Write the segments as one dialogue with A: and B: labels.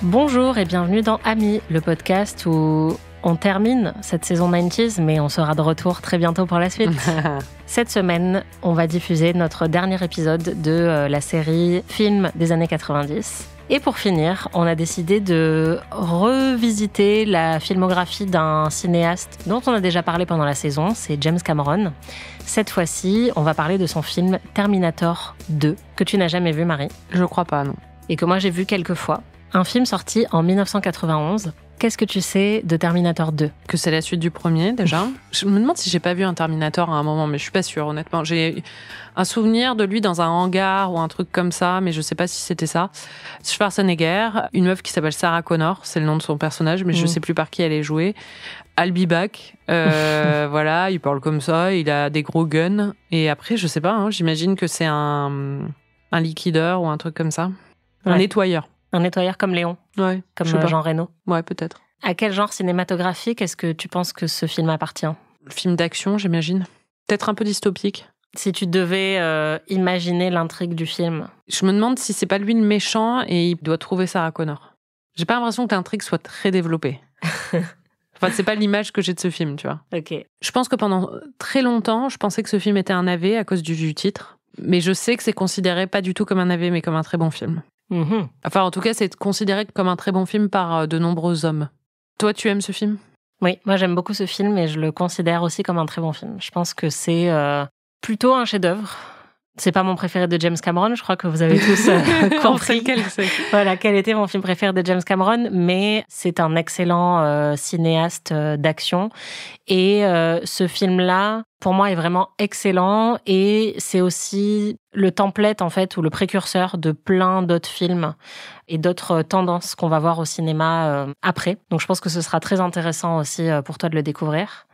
A: Bonjour et bienvenue dans Amis, le podcast où on termine cette saison 90s, mais on sera de retour très bientôt pour la suite. Cette semaine, on va diffuser notre dernier épisode de la série Films des années 90. Et pour finir, on a décidé de revisiter la filmographie d'un cinéaste dont on a déjà parlé pendant la saison, c'est James Cameron. Cette fois-ci, on va parler de son film Terminator 2, que tu n'as jamais vu, Marie.
B: Je crois pas, non.
A: Et que moi j'ai vu quelques fois. Un film sorti en 1991. Qu'est-ce que tu sais de Terminator 2 ?
B: Que c'est la suite du premier, déjà. Je me demande si j'ai pas vu un Terminator à un moment, mais je suis pas sûre, honnêtement. J'ai un souvenir de lui dans un hangar ou un truc comme ça, mais je sais pas si c'était ça. Schwarzenegger, une meuf qui s'appelle Sarah Connor, c'est le nom de son personnage, mais je sais plus par qui elle est jouée. I'll be back. Voilà, il parle comme ça, il a des gros guns. Et après, je sais pas, hein, j'imagine que c'est un liquideur ou un truc comme ça. Un nettoyeur.
A: Un nettoyeur comme Léon,
B: ouais,
A: comme Jean Reno.
B: Ouais, peut-être.
A: À quel genre cinématographique est-ce que tu penses que ce film appartient ?
B: Film d'action, j'imagine. Peut-être un peu dystopique.
A: Si tu devais imaginer l'intrigue du film.
B: Je me demande si c'est pas lui le méchant et il doit trouver Sarah Connor. J'ai pas l'impression que l'intrigue soit très développée. Enfin, c'est pas l'image que j'ai de ce film, tu vois.
A: Ok.
B: Je pense que pendant très longtemps, je pensais que ce film était un AV à cause du titre. Mais je sais que c'est considéré pas du tout comme un AV, mais comme un très bon film.
A: Mmh.
B: Enfin, en tout cas, c'est considéré comme un très bon film par de nombreux hommes. Toi, tu aimes ce film ?
A: Oui, moi j'aime beaucoup ce film et je le considère aussi comme un très bon film. Je pense que c'est plutôt un chef-d'œuvre. C'est pas mon préféré de James Cameron, je crois que vous avez tous compris voilà, quel était mon film préféré de James Cameron, mais c'est un excellent cinéaste d'action. Et ce film-là, pour moi, est vraiment excellent et c'est aussi le template, en fait, ou le précurseur de plein d'autres films et d'autres tendances qu'on va voir au cinéma après. Donc je pense que ce sera très intéressant aussi pour toi de le découvrir.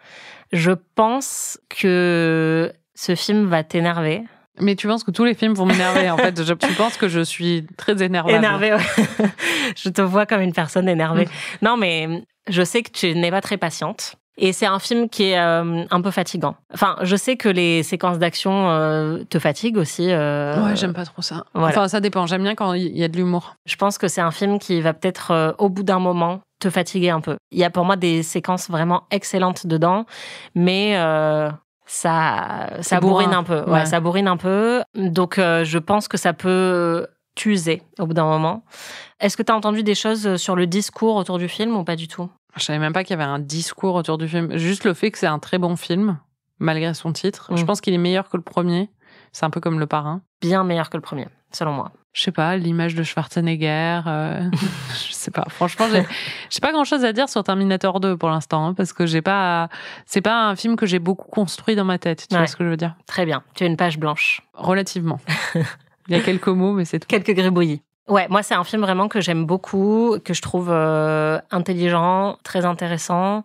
A: Je pense que ce film va t'énerver.
B: Mais tu penses que tous les films vont m'énerver, en fait. Tu penses que je suis très énervable.
A: Énervée, ouais. Je te vois comme une personne énervée. Non, mais je sais que tu n'es pas très patiente. Et c'est un film qui est un peu fatigant. Enfin, je sais que les séquences d'action te fatiguent aussi.
B: Ouais, j'aime pas trop ça. Voilà. Enfin, ça dépend. J'aime bien quand il y a de l'humour.
A: Je pense que c'est un film qui va peut-être, au bout d'un moment, te fatiguer un peu. Il y a pour moi des séquences vraiment excellentes dedans, mais ça bourrine un peu. Ouais, ça bourrine un peu. Donc, je pense que ça peut t'user au bout d'un moment. Est-ce que tu as entendu des choses sur le discours autour du film ou pas du tout ?
B: Je savais même pas qu'il y avait un discours autour du film. Juste le fait que c'est un très bon film, malgré son titre. Je pense qu'il est meilleur que le premier. C'est un peu comme Le Parrain.
A: Bien meilleur que le premier, selon moi.
B: Je sais pas, l'image de Schwarzenegger, je sais pas. Franchement, j'ai pas grand-chose à dire sur Terminator 2 pour l'instant, hein, parce que c'est pas un film que j'ai beaucoup construit dans ma tête. Tu vois ce que je veux dire ?
A: Très bien. Tu as une page blanche.
B: Relativement. Il y a quelques mots, mais c'est tout.
A: Quelques gribouillis. Ouais, moi, c'est un film vraiment que j'aime beaucoup, que je trouve intelligent, très intéressant,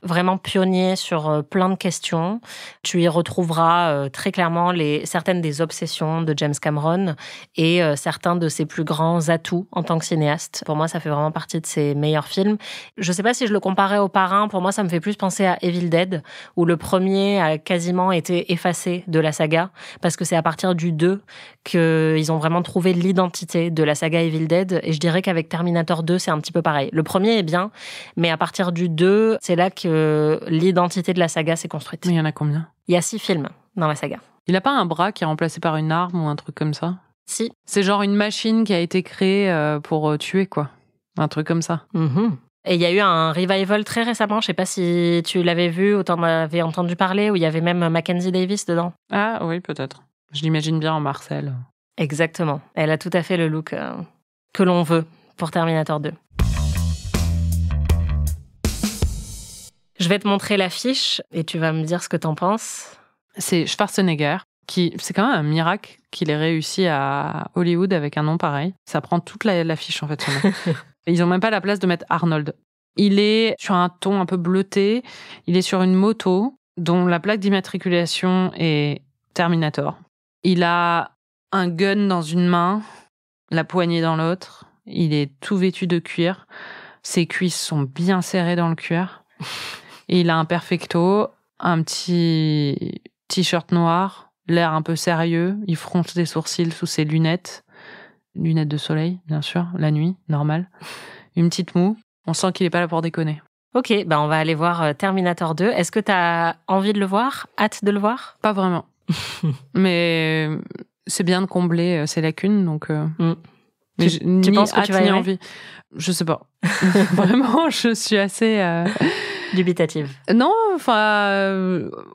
A: vraiment pionnier sur plein de questions. Tu y retrouveras très clairement certaines des obsessions de James Cameron et certains de ses plus grands atouts en tant que cinéaste. Pour moi, ça fait vraiment partie de ses meilleurs films. Je sais pas si je le comparais au Parrain. Pour moi, ça me fait plus penser à Evil Dead, où le premier a quasiment été effacé de la saga, parce que c'est à partir du 2 qu'ils ont vraiment trouvé l'identité de la saga Evil Dead, et je dirais qu'avec Terminator 2, c'est un petit peu pareil. Le premier est bien, mais à partir du 2, c'est là que l'identité de la saga s'est construite.
B: Mais il y en a combien ?
A: Il y a 6 films dans la saga.
B: Il a pas un bras qui est remplacé par une arme ou un truc comme ça ?
A: Si.
B: C'est genre une machine qui a été créée pour tuer, quoi. Un truc comme ça.
A: Mm-hmm. Et il y a eu un revival très récemment, je sais pas si tu l'avais vu ou t'en avais entendu parler, où il y avait même Mackenzie Davis dedans.
B: Ah oui, peut-être. Je l'imagine bien en Marcel.
A: Exactement. Elle a tout à fait le look que l'on veut pour Terminator 2. Je vais te montrer l'affiche et tu vas me dire ce que t'en penses.
B: C'est Schwarzenegger, c'est quand même un miracle qu'il ait réussi à Hollywood avec un nom pareil. Ça prend toute l'affiche en fait, son nom. Ils ont même pas la place de mettre Arnold. Il est sur un ton un peu bleuté. Il est sur une moto dont la plaque d'immatriculation est Terminator. Il a un gun dans une main, la poignée dans l'autre. Il est tout vêtu de cuir. Ses cuisses sont bien serrées dans le cuir. Et il a un perfecto, un petit t-shirt noir, l'air un peu sérieux. Il fronce des sourcils sous ses lunettes. Lunettes de soleil, bien sûr, la nuit, normal. une petite moue. On sent qu'il est pas là pour déconner.
A: Ok, on va aller voir Terminator 2. Est-ce que tu as envie de le voir? Hâte de le voir?
B: Pas vraiment. Mais c'est bien de combler ces lacunes, donc... Mais
A: tu penses que tu vas aimer?
B: Envie. Je sais pas. Vraiment, je suis assez...
A: Dubitative.
B: Non,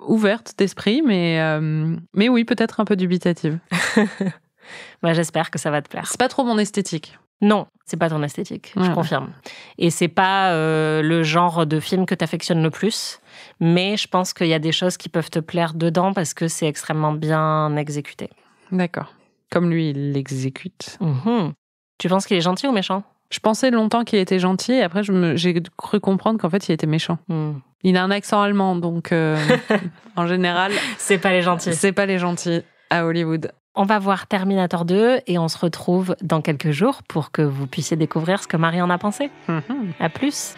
B: ouverte d'esprit, mais oui, peut-être un peu dubitative.
A: J'espère que ça va te plaire.
B: C'est pas trop mon esthétique.
A: Non, c'est pas ton esthétique, je confirme. Et c'est pas le genre de film que t'affectionnes le plus, mais je pense qu'il y a des choses qui peuvent te plaire dedans parce que c'est extrêmement bien exécuté.
B: D'accord. Comme lui, il l'exécute.
A: Tu penses qu'il est gentil ou méchant?
B: Je pensais longtemps qu'il était gentil et après j'ai cru comprendre qu'en fait il était méchant. Il a un accent allemand, donc en général...
A: C'est pas les gentils.
B: C'est pas les gentils à Hollywood.
A: On va voir Terminator 2 et on se retrouve dans quelques jours pour que vous puissiez découvrir ce que Marie en a pensé. À plus.